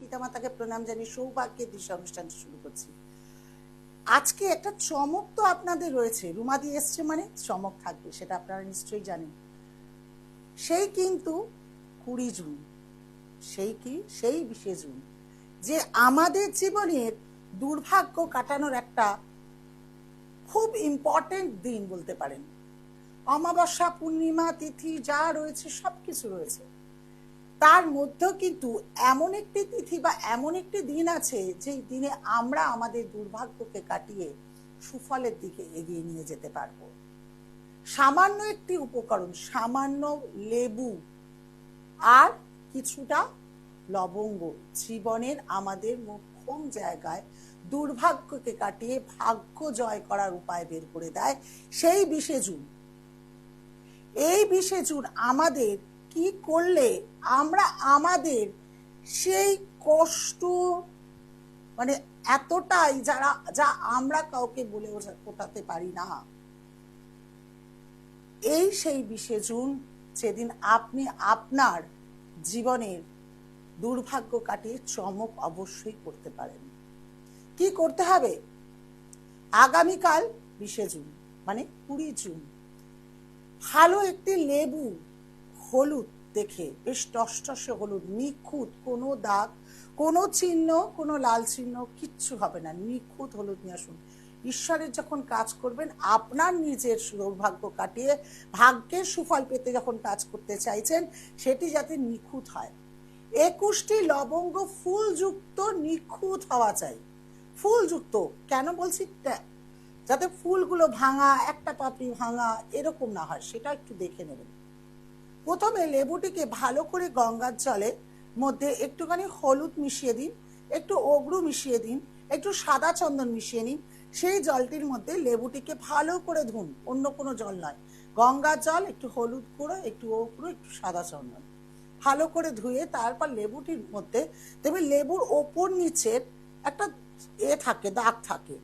পিতামাতাকে প্রণাম জানিয়ে সৌভাগ্যের দিশা অনুষ্ঠানটি শুরু করছি। আজকে একটা চমক তো আপনাদের রয়েছে, রুমাদি এসছে মানে চমক থাকবে, সেটা আপনারা নিশ্চয়ই জানেন। সেই কিন্তু 20 জুন, সেই 20 জুন, যে আমাদের জীবনের দুর্ভাগ্য কাটানোর একটা খুব ইম্পর্টেন্ট দিন বলতে পারেন। অমাবস্যা, পূর্ণিমা, তিথি যা রয়েছে সবকিছু রয়েছে, তার মধ্যেও কিন্তু এমন একটি তিথি বা এমন একটি দিন আছে যেই দিনে আমরা আমাদের দুর্ভাগ্যকে কাটিয়ে সুফলের দিকে এগিয়ে নিয়ে যেতে পারবো। সামান্য একটি উপকরণ, সামান্য লেবু আর কিছুটা লবঙ্গ জীবনের আমাদের মোক্ষম জায়গায় দুর্ভাগ্যকে কাটিয়ে ভাগ্য জয় করার উপায় বের করে দেয়। সেই 20 জুন, এই 20 জুন আমাদের কি করলে আমরা আমাদের সেই কষ্ট, মানে এতটাই যা আমরা কাউকে বলে ওঠাতে পারি না, এই সেই 20 জুন যেদিন আপনি আপনার জীবনের দুর্ভাগ্য কাটিয়ে চমক অবশ্যই করতে পারেন। কি করতে হবে? আগামীকাল 20 জুন মানে 20 জুন ভালো একটি লেবু, হলুদ দেখে, বেশ টসটসে হলুদ, নিখুঁত, কোনো দাগ, কোনো চিহ্ন, কোনো লাল চিহ্ন কিচ্ছু হবে না, নিখুঁত হলুদ নিয়ে আসুন। ঈশ্বরের যখন কাজ করবেন, আপনার নিজের দুর্ভাগ্য কাটিয়ে ভাগ্যের সুফল পেতে যখন কাজ করতে চাইছেন, সেটি যাতে নিখুঁত হয়। 21টি লবঙ্গ ফুলযুক্ত নিখুঁত হওয়া চাই। ফুলযুক্ত কেন বলছি? যাতে ফুলগুলো ভাঙা, একটা পাপড়ি ভাঙা এরকম না হয়, সেটা একটু দেখে নেবেন। প্রথমে লেবুটিকে ভালো করে গঙ্গার জলের মধ্যে একটুখানি হলুদ মিশিয়ে দিন, একটু অগ্রু মিশিয়ে দিন, একটু সাদা চন্দন মিশিয়ে নিন। সেই জলটির মধ্যে লেবুটিকে ভালো করে ধুন, অন্য কোনো জল নয়, গঙ্গার জল, একটু হলুদ গুঁড়ো, একটু অগ্রু, একটু সাদা চন্দন, ভালো করে ধুয়ে তারপর লেবুটির মধ্যে দেখবে লেবুর ওপর নিচের একটা থাকে, দাগ থাকে,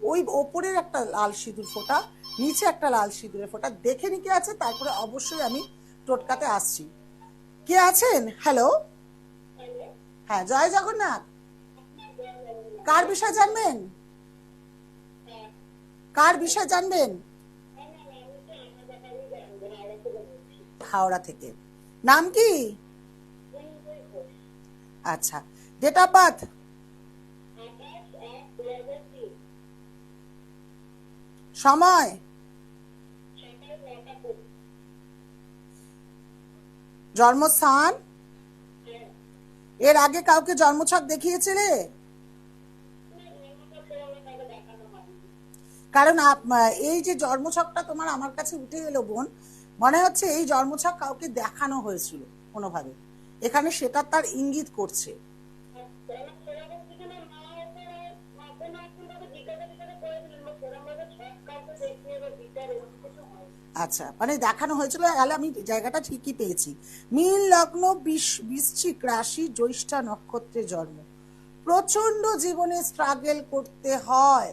ওই ওপরের একটা লাল সিঁদুর ফোঁটা, নিচে একটা লাল সিঁদুরের ফোঁটা, দেখে নি কে আছে, তারপরে অবশ্যই আমি টোটকাতে আসছি। কে আছেন? হ্যালো, হ্যাঁ, জয় জগন্নাথ। কার বিষয় জানবেন? কার বিষয় জানবেন? হাওড়া থেকে। নাম কি? আচ্ছা, ডেট অফ বার্থ? সময়? জন্মস্থান? এর আগে কাউকে জন্মছক দেখিয়েছিলে? কারণ এই যে জন্মছকটা তোমার আমার কাছে উঠে এলো বোন, মনে হচ্ছে এই জন্মছক কাউকে দেখানো হয়েছিল কোনোভাবে, এখানে সেটা তার ইঙ্গিত করছে। আচ্ছা, মানে দেখানো হয়েছিল, তাহলে আমি জায়গাটা ঠিকই পেয়েছি। মীন লগ্ন, বৃশ্চিক রাশি, জ্যৈষ্ঠা নক্ষত্রে জন্ম। প্রচন্ড জীবনে স্ট্রাগল করতে হয়,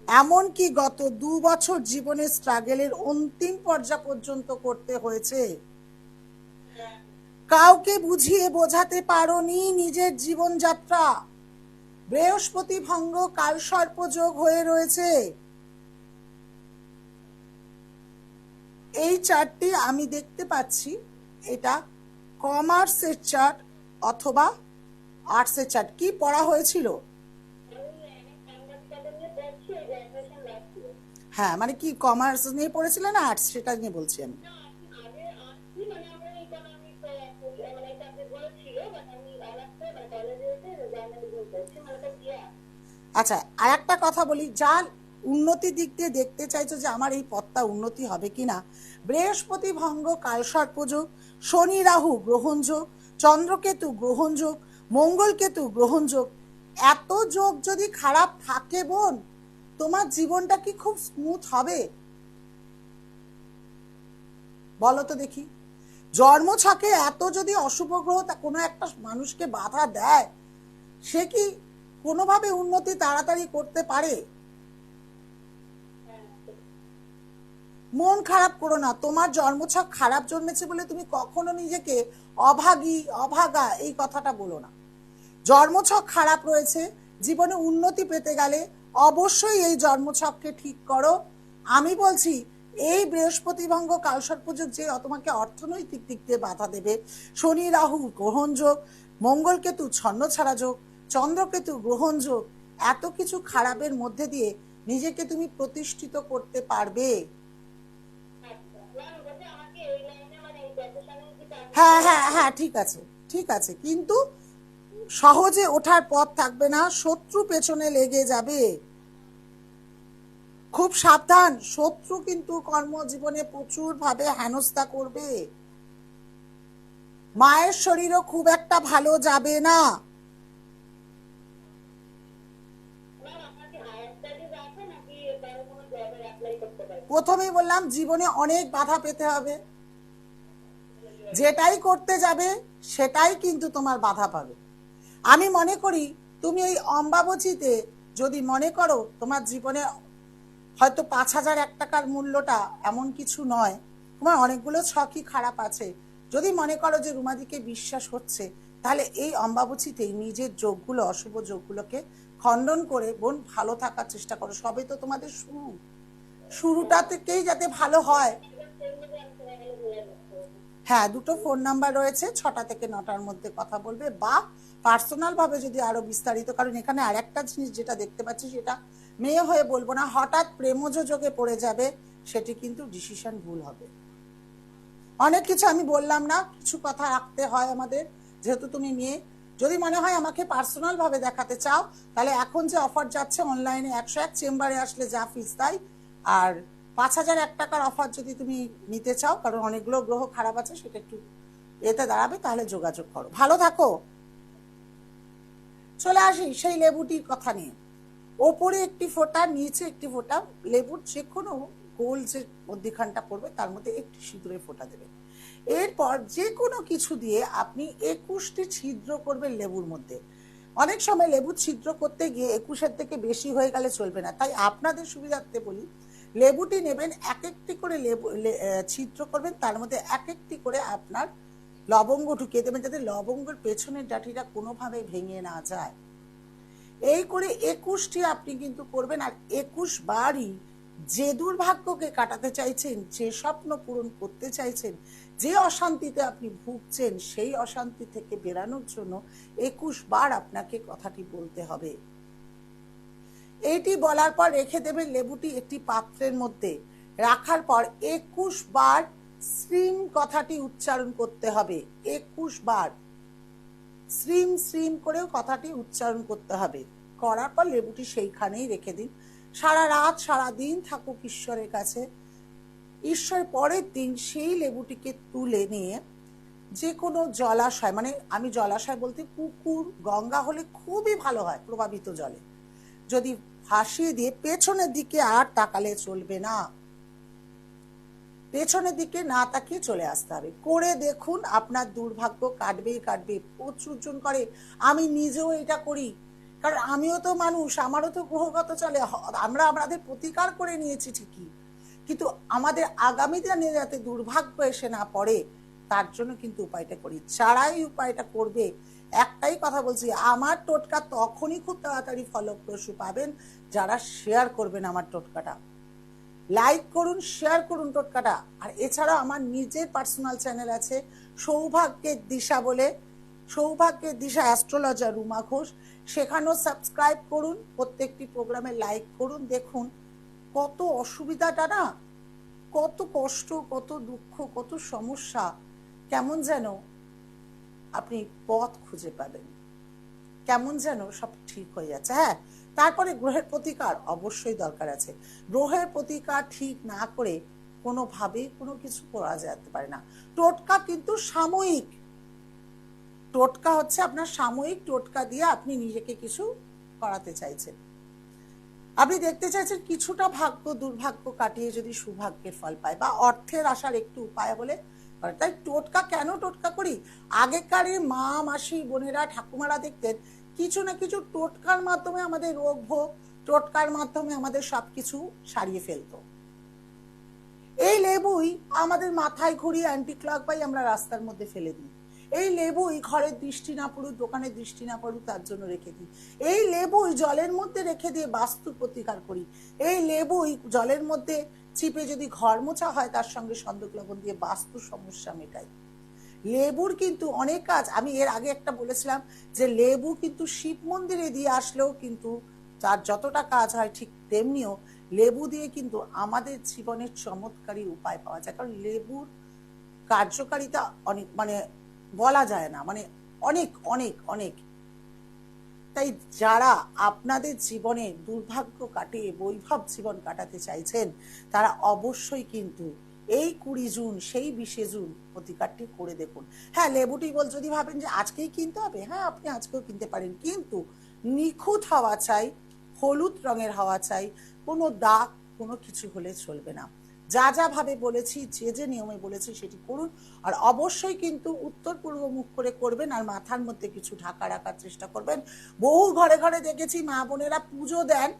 এমনকি গত 2 বছর জীবনের স্ট্রাগলের অন্তিম পর্যায় পর্যন্ত করতে হয়েছে। কাউকে বুঝিয়ে বোঝাতে পারোনি নিজের জীবনযাত্রা। বৃহস্পতি ভঙ্গ, কালসর্প যোগ হয়ে রয়েছে। এই চার্টটি আমি দেখতে পাচ্ছি, এটা কমার্সের চার্ট অথবা আর্টসের চার্ট। কি পড়া হয়েছিল? হ্যাঁ, মানে কি কমার্স নিয়ে পড়েছিলেন না আর্টস, সেটা নিয়ে বলছি আমি। আচ্ছা, আর একটা কথা বলি, যার উন্নতির দিক দিয়ে দেখতে চাইছো যে আমার এই পথটা উন্নতি হবে কিনা, বৃহস্পতি ভঙ্গ, কালসর্পযোগ, শনি রাহু গ্রহণযোগ, চন্দ্রকেতু গ্রহণযোগ, মঙ্গলকেতু গ্রহণযোগ, এত যোগ যদি খারাপ থাকে বোন, তোমার জীবনটা কি খুব স্মুথ হবে? বলো তো দেখি। জন্মছকে এত যদি অশুভ গ্রহ কোনো একটা মানুষকে বাধা দেয়, সে কি কোনোভাবে উন্নতি তাড়াতাড়ি করতে পারে? মন খারাপ করো না। তোমার জন্মছক খারাপ জন্মেছে বলে তুমি কখনো নিজেকে অভাগী অভাগা এই কথাটা বলো না। জন্মছক খারাপ রয়েছে, জীবনে উন্নতি পেতে গেলে অবশ্যই এই জন্মছককে ঠিক করো। আমি বলছি এই বৃহস্পতি ভঙ্গ কালসর্পযোগ যে তোমাকে অর্থনৈতিক দিক দিয়ে বাধা দেবে, শনি রাহু গ্রহণ যোগ, মঙ্গল কেতু ছন্নছাড়া যোগ, চন্দ্রকেতু গ্রহণ যোগ, এত কিছু খারাপের মধ্যে দিয়ে নিজেকে তুমি প্রতিষ্ঠিত করতে পারবে। হ্যাঁ হ্যাঁ হ্যাঁ, ঠিক আছে ঠিক আছে, কিন্তু সহজে ওঠার পথ থাকবে না, শত্রু পেছনে লেগে যাবে। খুব সাবধান, শত্রু কিন্তু কর্মজীবনে প্রচুর ভাবে হেনস্থা করবে। মায়ের শরীরও খুব একটা ভালো যাবে না। প্রথমেই বললাম জীবনে অনেক বাধা পেতে হবে, যেটাই করতে যাবে সেটাই কিন্তু তোমার বাধা পাবে। আমি মনে করি তুমি এই অম্বাবচীতে যদি মনে করো তোমার জীবনে হয়তো 5,001 টাকার মূল্যটা এমন কিছু নয়, তোমার অনেকগুলো ছকই খারাপ আছে, যদি মনে করো যে রুমাদিকে বিশ্বাস হচ্ছে, তাহলে এই অম্বাবচীতেই নিজের যোগগুলো অশুভ যোগগুলোকে খণ্ডন করে বোন ভালো থাকার চেষ্টা করো। সবে তো তোমাদের শুরুটা থেকেই যাতে ভালো হয়। হ্যাঁ, দুটো ফোন নাম্বার রয়েছে, 6টা থেকে 9টার মধ্যে কথা বলবে, বা পার্সোনাল ভাবে যদি আরো বিস্তারিত, কারণ এখানে আর একটা জিনিস যেটা দেখতে পাচ্ছি সেটা মেয়ে হয়ে বলবো না, হঠাৎ প্রেমজ যোগে পড়ে যাবে, সেটি কিন্তু ডিসিশন ভুল হবে। অনেক কিছু আমি বললাম না, কিছু কথা রাখতে হয় আমাদের, যেহেতু তুমি মেয়ে। যদি মনে হয় আমাকে পার্সোনাল ভাবে দেখাতে চাও, তাহলে এখন যে অফার যাচ্ছে অনলাইনে 101, চেম্বারে আসলে যা ফিস তাই, আর 5,001 টাকার অফার যদি তুমি নিতে চাও, কারণ অনেকগুলো গ্রহ খারাপ আছে, সেটা একটু এতে দাঁড়াবে, তাহলে যোগাযোগ করো। ভালো থাকো। চলে আসি সেই লেবুটির কথা নিয়ে। ওপরে একটি ফোঁটা, নিচে একটি ফোঁটা, লেবুর যে কোনো গোল যে মধ্যিখানটা পড়বে তার মধ্যে একটি সিঁদুরের ফোঁটা দেবে। এরপর যে কোনো কিছু দিয়ে আপনি 21টি ছিদ্র করবেন লেবুর মধ্যে। অনেক সময় লেবু ছিদ্র করতে গিয়ে 21-এর থেকে বেশি হয়ে গেলে চলবে না, তাই আপনাদের সুবিধার্থে বলি, লেবুটি নেবেন, এক একটি করে লেবু ছিদ্র করবেন, তার মধ্যে এক একটি করে আপনার লবঙ্গ ঢুকিয়ে দেবেন, যাতে লবঙ্গের পেছনের ডাঁটিটা কোনোভাবে ভেঙে না যায়। এই করে 21টি আপনি কিন্তু করবেন, আর 21 বারই যে দুর্ভাগ্যকে কাটাতে চাইছেন, যে স্বপ্ন পূরণ করতে চাইছেন, যে অশান্তিতে আপনি ভুগছেন, সেই অশান্তি থেকে বেরানোর জন্য 21 বার আপনাকে কথাটি বলতে হবে। এইটি বলার পর রেখে দেবেন লেবুটি একটি পাত্রের মধ্যে। রাখার পর 21 বার শ্রীম কথাটি উচ্চারণ করতে হবে। 21 বার শ্রীম শ্রীম করেও কথাটি উচ্চারণ করতে হবে। করার পর লেবুটি সেইখানেই রেখে দিন। সারা রাত সারা দিন থাকুক ঈশ্বরের কাছে। ঈশ্বর পরের দিন সেই লেবুটিকে তুলে নিয়ে যে কোনো জলাশয়, মানে আমি জলাশয় বলতে পুকুর, গঙ্গা হলে খুবই ভালো হয়, প্রভাবিত জলে যদি ভাসিয়ে দিয়ে, পেছনের দিকে আর তাকালে চলবে না, পেছনের দিকে না তাকিয়ে চলে আসতে হবে। করে দেখুন, আপনার দুর্ভাগ্য কাটবেই কাটবে। প্রচুর জন করে, আমি নিজেও এটা করি, কারণ আমিও তো মানুষ, আমারও তো গ্রহগত চলে, আমরা আমাদের প্রতিকার করে নিয়েছি ঠিকই, কিন্তু আমাদের আগামী দিনে যাতে দুর্ভাগ্য এসে না পড়ে, তার জন্য কিন্তু উপায়টা করি। যারাই উপায়টা করবে, একটাই কথা বলছি, আমার টোটকা তখনই খুব তাড়াতাড়ি ফলপ্রসূ পাবেন যারা শেয়ার করবেন আমার টোটকাটা। লাইক করুন, শেয়ার করুন টোটকাটা। আর এছাড়া আমার নিজের পার্সোনাল চ্যানেল আছে সৌভাগ্যের দিশা বলে, সৌভাগ্যের দিশা অ্যাস্ট্রোলজার রুমা ঘোষ, সেখানেও সাবস্ক্রাইব করুন, প্রত্যেকটি প্রোগ্রামে লাইক করুন। দেখুন কত অসুবিধাটা না, কত কষ্ট, কত দুঃখ, কত সমস্যা, কেমন যেন আপনি পথ খুঁজে পাবেন, কেমন যেন সব ঠিক হয়ে যাচ্ছে। হ্যাঁ, তারপরে গ্রহের প্রতিকার অবশ্যই দরকার আছে। গ্রহের প্রতিকার ঠিক না করে কোনোভাবেই কোনো কিছু করা যেতে পারে না। টোটকা কিন্তু সাময়িক, টোটকা হচ্ছে আপনার সাময়িক, টোটকা দিয়ে আপনি নিজেকে কিছু করাতে চাইছেন, আপনি দেখতে চাইছেন কিছুটা ভাগ্য দুর্ভাগ্য কাটিয়ে যদি সৌভাগ্যের ফল পায়, বা অর্থের আসার একটু উপায় বলে। তাই টোটকা কেন টোটকা করি, আগেকারের মা মাসি বোনেরা ঠাকুমারা দেখতেন কিছু না কিছু টোটকার মাধ্যমে আমাদের রোগ ভোগ, টোটকার মাধ্যমে আমাদের সবকিছু সারিয়ে ফেলতো। এই লেবুই আমাদের মাথায় ঘুরিয়ে অ্যান্টি ক্লক বাই আমরা রাস্তার মধ্যে ফেলে দিই। এই লেবুই ঘরের দৃষ্টি না পড়ুক, দোকানের দৃষ্টি না পড়ুক তার জন্য রেখে দিই। এই লেবুই জলের মধ্যে রেখে দিয়ে বাস্তু প্রতিকার করি। এই লেবুই জলের মধ্যে চিপে যদি ঘর মোছা হয় তার সঙ্গে সন্দক লবণ দিয়ে বাস্তু সমস্যা মেটাই। লেবুর কিন্তু অনেক কাজ, আমি এর আগে একটা বলেছিলাম যে লেবু কিন্তু শিব মন্দিরে দিয়ে আসলেও কিন্তু তার যতটা কাজ হয় ঠিক তেমনিও লেবু দিয়ে কিন্তু আমাদের জীবনের চমৎকারী উপায় পাওয়া যায়। কারণ লেবুর কার্যকারিতা অনেক, মানে বলা যায় না, মানে অনেক অনেক অনেক। তাই যারা আপনাদের জীবনে দুর্ভাগ্য কাটিয়ে বৈভব জীবন কাটাতে চাইছেন তারা অবশ্যই কিন্তু এই 20 জুন সেই 20 জুন প্রতিকারটি করে দেখুন। হ্যাঁ, লেবুটি যদি ভাবেন যে আজকেই কিনতে হবে, হ্যাঁ আপনি আজকেও কিনতে পারেন, কিন্তু নিখুঁত হওয়া চাই, হলুদ রঙের হওয়া চাই, কোনো দাগ কোনো কিছু হলে চলবে না। যা যা ভাবে বলেছি, যে যে নিয়মে বলেছি সেটি করুন। আর অবশ্যই কিন্তু উত্তর পূর্ব মুখ করে করবেন, আর মাথার মধ্যে কিছু ঢাকা রাখার চেষ্টা করবেন। বহু ঘরে ঘরে দেখেছি মা বোনেরা পুজো দেন,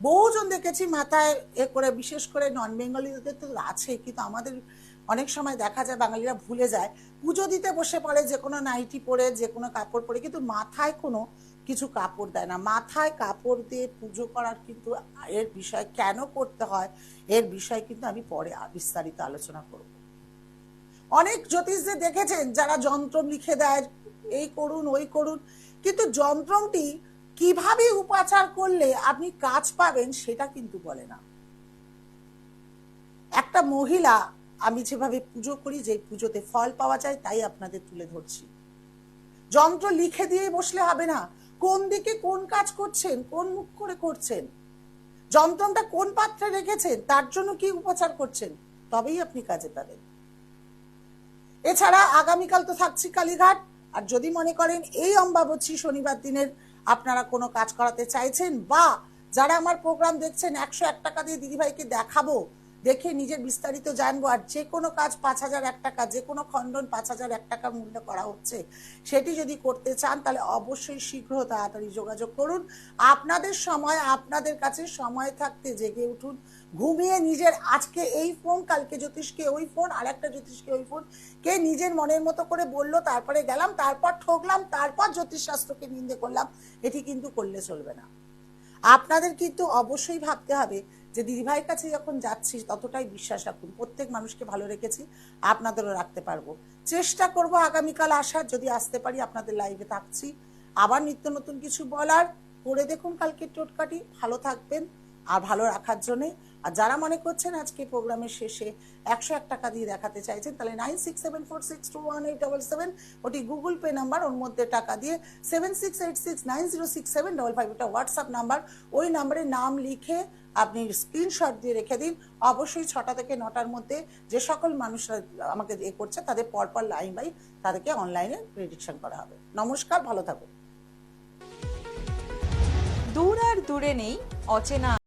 বহুজন দেখেছি মাথায় করে, বিশেষ করে নন বেঙ্গলিদের তো আছে, কিন্তু আমাদের অনেক সময় দেখা যায় বাঙালিরা ভুলে যায়, পুজো দিতে বসে পড়ে যে কোনো নাইটি পরে, যে কোনো কাপড় পরে, কিন্তু মাথায় কোনো কিছু কাপড় দেয় না। মাথায় কাপড় দিয়ে পুজো করার কিন্তু এর বিষয় কেন করতে হয় এর বিষয় কিন্তু আমি পরে বিস্তারিত আলোচনা করব। অনেক জ্যোতিষদের দেখেছেন যারা যন্ত্র লিখে দেয়, এই করুন ওই করুন, কিন্তু যন্ত্রটি কিভাবে উপাচার করলে আপনি কাজ পাবেন সেটা কিন্তু বলে না। একটা মহিলা, আমি যেভাবে পুজো করি, যে পুজোতে ফল পাওয়া যায় তাই আপনাদের তুলে ধরছি। যন্ত্র লিখে দিয়ে বসলে হবে না। কোন দিকে কোন কাজ করছেন, কোন মুখ করে করছেন, যন্ত্রটা কোন পাত্রে রেখেছেন, তার জন্য কি উপচার করছেন, তবেই আপনি কাজে পাবেন। এছাড়া আগামীকাল তো থাকছি কালীঘাট। আর যদি মনে করেন এই অম্বাবচী শনিবার দিনের আপনারা কোনো কাজ করাতে চাইছেন, বা যারা আমার প্রোগ্রাম দেখছেন 101 টাকা দিয়ে দিদিভাইকে দেখাবো, দেখে নিজের বিস্তারিত জানবো, আর যে কোনো কাজ 5001 টাকা, যে কোনো খণ্ডন 5001 টাকা মূল্য করা হচ্ছে, সেটি যদি করতে চান তাহলে অবশ্যই শীঘ্র তাড়াতাড়ি যোগাযোগ করুন। আপনাদের সময়, আপনাদের কাছে সময় থাকতে জেগে উঠুন, ঘুমিয়ে নিজের আজকে এই ফোন, কালকে জ্যোতিষকে ওই ফোন, আর একটা জ্যোতিষকে ওই ফোন, কে নিজের মনের মতো করে বললো, তারপরে গেলাম, তারপর ঠকলাম, তারপর জ্যোতিষশাস্ত্রকে নিন্দে করলাম, এটি কিন্তু করলে চলবে না। আপনাদের কিন্তু অবশ্যই ভাবতে হবে যে দিদিভাইয়ের কাছে যখন যাচ্ছি ততটাই বিশ্বাস রাখুন, প্রত্যেক মানুষকে ভালো রেখেছি, আপনাদেরও রাখতে পারবো। চেষ্টা করব আগামীকাল আসার, যদি আসতে পারি আপনাদের লাইভে থাকছি, আবার নিত্য নতুন কিছু বলার। করে দেখুন কালকে টোটকাটি, ভালো থাকবেন আর ভালো রাখার জন্যে। আর যারা মনে করছেন আজকে প্রোগ্রামের শেষে 101 টাকা দিয়ে দেখাতে চাইছেন, তাহলে 9674621877, ওটি গুগল পে নাম্বার, ওর মধ্যে টাকা দিয়ে 7686906755, ওটা হোয়াটসঅ্যাপ নাম্বার, ওই নাম্বারে নাম লিখে আপনি স্ক্রিনশট দিয়ে রেখে দিন। অবশ্যই 6টা থেকে 9টার মধ্যে যে সকল মানুষরা আমাকে এ করছে তাদের পরপর লাইন বাই তাদেরকে অনলাইনে প্রেডিকশন করা হবে। নমস্কার, ভালো থাকুন। দূর আর দূরে নেই অচেনা